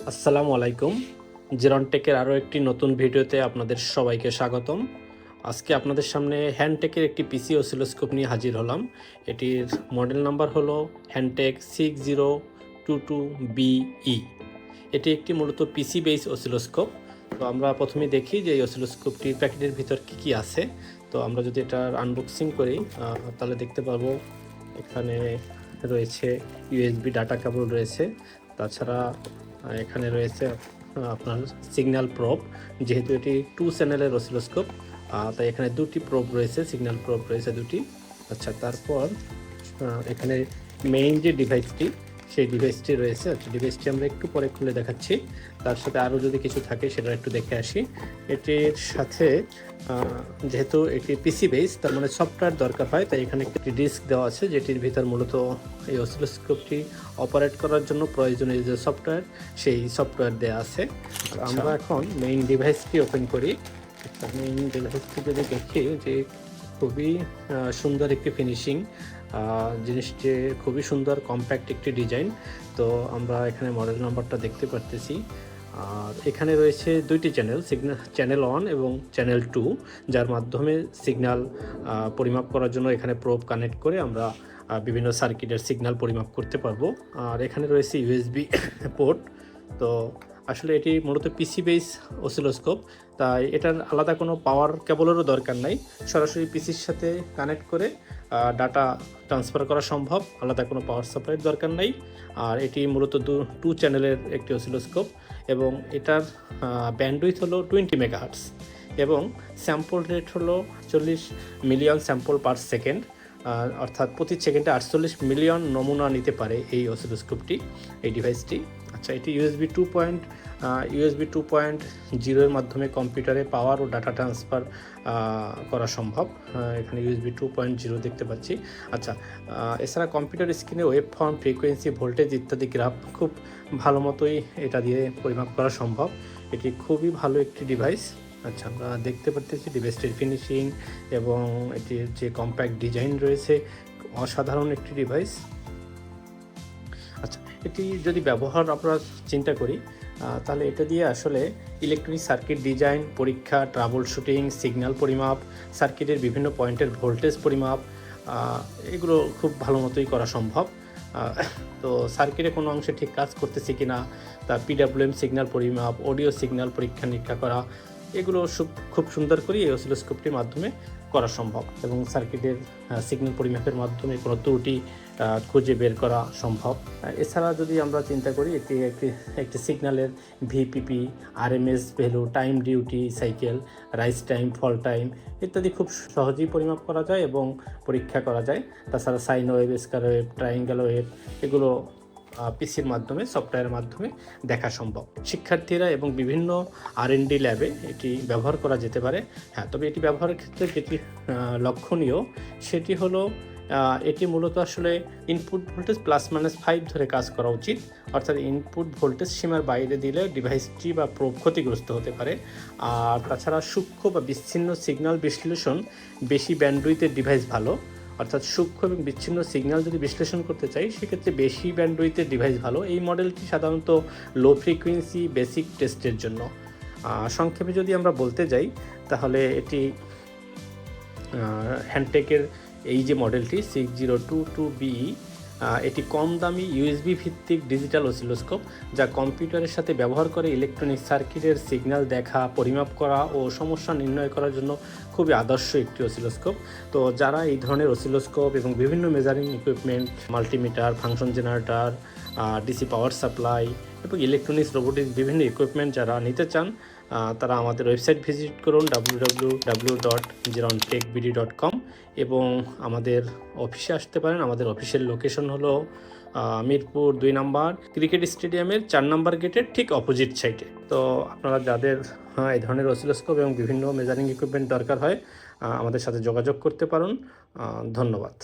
আসসালামু আলাইকুম। জিরনটেকের আরও একটি নতুন ভিডিওতে আপনাদের সবাইকে স্বাগতম। আজকে আপনাদের সামনে হ্যান্ডটেকের একটি পিসি অসিলোস্কোপ নিয়ে হাজির হলাম। এটির মডেল নাম্বার হলো হ্যান্ডটেক 6022BE। এটি একটি মূলত পিসি বেস অসিলোস্কোপ। তো আমরা প্রথমে দেখি যে এই অসিলোস্কোপটির প্যাকেটের ভিতর কী আছে। তো আমরা যদি এটার আনবক্সিং করি তাহলে দেখতে পাবো এখানে রয়েছে ইউএসবি ডাটা কেবল রয়েছে। তাছাড়া এখানে রয়েছে আপনার সিগন্যাল প্রব, যেহেতু এটি 2 চ্যানেলের অসিলোস্কোপ, তাই এখানে দুটি প্রব রয়েছে, সিগন্যাল প্রব রয়েছে দুটি। আচ্ছা, তারপর এখানে মেইন যে ডিভাইসটি সেই ডিভাইসটি রয়েছে। আচ্ছা, ডিভাইসটি আমরা একটু পরে খুলে দেখাচ্ছি। তার সাথে আরও যদি কিছু থাকে সেটা একটু দেখে আসি। এটির সাথে যেহেতু এটি পিসি বেস, তার মানে সফটওয়্যার দরকার হয়, তাই এখানে একটি ডিস্ক দেওয়া আছে যেটির ভিতর মূলত এই অসিলোস্কোপটি অপারেট করার জন্য প্রয়োজনীয় যে সফটওয়্যার, সেই সফটওয়্যার দেওয়া আছে। আমরা এখন মেইন ডিভাইসটি ওপেন করি। মেইন ডিভাইসটি যদি দেখি যে খুবই সুন্দর একটি ফিনিশিং, জিনিসটি খুবই সুন্দর, কম্প্যাক্ট একটি ডিজাইন। তো আমরা এখানে মডেল নাম্বারটা দেখতে পারতেছি। আর এখানে রয়েছে দুইটি চ্যানেল, চ্যানেল 1 এবং চ্যানেল 2, যার মাধ্যমে সিগন্যাল পরিমাপ করার জন্য এখানে প্রোব কানেক্ট করে আমরা বিভিন্ন সার্কিটের সিগন্যাল পরিমাপ করতে পারবো। আর এখানে রয়েছে ইউএসবি পোর্ট। তো আসলে এটি মূলত পিসি বেস অসিলোস্কোপ, তাই এটার আলাদা কোনো পাওয়ার কেবলেরও দরকার নাই, সরাসরি পিসির সাথে কানেক্ট করে ডাটা ট্রান্সফার করা সম্ভব, আলাদা কোনো পাওয়ার সাপ্লাইয়ের দরকার নাই। আর এটি মূলত 2 চ্যানেলের একটি অসিলোস্কোপ এবং এটার ব্যান্ডউইথ হলো 20 মেগাহার্টজ এবং স্যাম্পল রেট হলো 40 মিলিয়ন স্যাম্পল পার সেকেন্ড, অর্থাৎ প্রতি সেকেন্ডে 48 মিলিয়ন নমুনা নিতে পারে এই অসিলোস্কোপটি, এই ডিভাইসটি। আচ্ছা, এটি ইউএসবি 2.0 এর মাধ্যমে কম্পিউটারে পাওয়ার ও ডাটা ট্রান্সফার করা সম্ভব। এখানে ইউএসবি 2.0 দেখতে পাচ্ছি। আচ্ছা, এছাড়া কম্পিউটার স্ক্রিনে ওয়েব ফর্ম, ফ্রিকোয়েন্সি, ভোল্টেজ ইত্যাদি গ্রাফ খুব ভালো মতোই এটা দিয়ে পরিমাপ করা সম্ভব। এটি খুবই ভালো একটি ডিভাইস। আচ্ছা, আমরা দেখতে পারতেছি ডিভাইসটির ফিনিশিং এবং এটির যে কম্প্যাক্ট ডিজাইন রয়েছে, অসাধারণ একটি ডিভাইস। আচ্ছা, এটি যদি ব্যবহার আমরা চিন্তা করি তাহলে এটা দিয়ে আসলে ইলেকট্রনিক সার্কিট ডিজাইন, পরীক্ষা, ট্রাবল শুটিং, সিগন্যাল পরিমাপ, সার্কিটের বিভিন্ন পয়েন্টের ভোল্টেজ পরিমাপ, এগুলো খুব ভালো মতোই করা সম্ভব। তো সার্কিটে কোনো অংশে ঠিক কাজ করতেছে কি না, তার পিডাব্লিউএম সিগন্যাল পরিমাপ, অডিও সিগন্যাল পরীক্ষা নিরীক্ষা করা, এগুলো খুব সুন্দর করে এই অসিলোস্কোপটির মাধ্যমে করা সম্ভব এবং সার্কিটের সিগন্যাল পরিমাপের মাধ্যমে কোনো ত্রুটি খুঁজে বের করা সম্ভব। এছাড়া যদি আমরা চিন্তা করি, একটি সিগন্যালের VPP, RMS value, time duty cycle, rise time, fall time ইত্যাদি খুব সহজেই পরিমাপ করা যায় এবং পরীক্ষা করা যায়। তাছাড়া sine wave, square wave, triangle wave, এগুলো পিসির মাধ্যমে, সফটওয়্যারের মাধ্যমে দেখা সম্ভব। শিক্ষার্থীরা এবং বিভিন্ন R&D ল্যাবে এটি ব্যবহার করা যেতে পারে। হ্যাঁ, তবে এটি ব্যবহারের ক্ষেত্রে যেটি লক্ষণীয় সেটি হলো এটি মূলত আসলে ইনপুট ভোল্টেজ +-5 ধরে কাজ করা উচিত, অর্থাৎ ইনপুট ভোল্টেজ সীমার বাইরে দিলে ডিভাইসটি বা প্রোব ক্ষতিগ্রস্ত হতে পারে। আর তাছাড়া সূক্ষ্ম বা বিচ্ছিন্ন সিগন্যাল বিশ্লেষণ, বেশি ব্যান্ডউইথের ডিভাইস ভালো, অর্থাৎ সূক্ষ্ম এবং বিচ্ছিন্ন সিগন্যাল যদি বিশ্লেষণ করতে চাই সেক্ষেত্রে বেশি ব্যান্ডউইথের ডিভাইস ভালো। এই মডেলটি সাধারণত লো ফ্রিকোয়েন্সি বেসিক টেস্টের জন্য। সংক্ষেপে যদি আমরা বলতে যাই তাহলে এটি হ্যান্ডটেকের এই যে মডেলটি 6022BE, এটি কম দামি ইউএসবি ভিত্তিক ডিজিটাল অসিলোস্কোপ, যা কম্পিউটারের সাথে ব্যবহার করে ইলেকট্রনিক সার্কিটের সিগন্যাল দেখা, পরিমাপ করা ও সমস্যা নির্ণয় করার জন্য খুবই আদর্শ একটি অসিলোস্কোপ। তো যারা এই ধরনের অসিলোস্কোপ এবং বিভিন্ন measuring equipment, multimeter, function generator, DC power supply এবং ইলেকট্রনিক্স, রোবোটিক্স বিভিন্ন ইকুইপমেন্ট যারা নিতে চান, তারা আমাদের ওয়েবসাইট ভিজিট করুন www.jirontechbd.com এবং আমাদের অফিসে আসতে পারেন। আমাদের অফিসের লোকেশন হলো মিরপুর 2 নম্বর ক্রিকেট স্টেডিয়ামের 4 নম্বর গেটের ঠিক অপোজিট সাইডে। তো আপনারা যাদের এই ধরনের অসিলোস্কোপ এবং বিভিন্ন মেজারিং ইকুইপমেন্ট দরকার হয়, আমাদের সাথে যোগাযোগ করতে পারেন। ধন্যবাদ।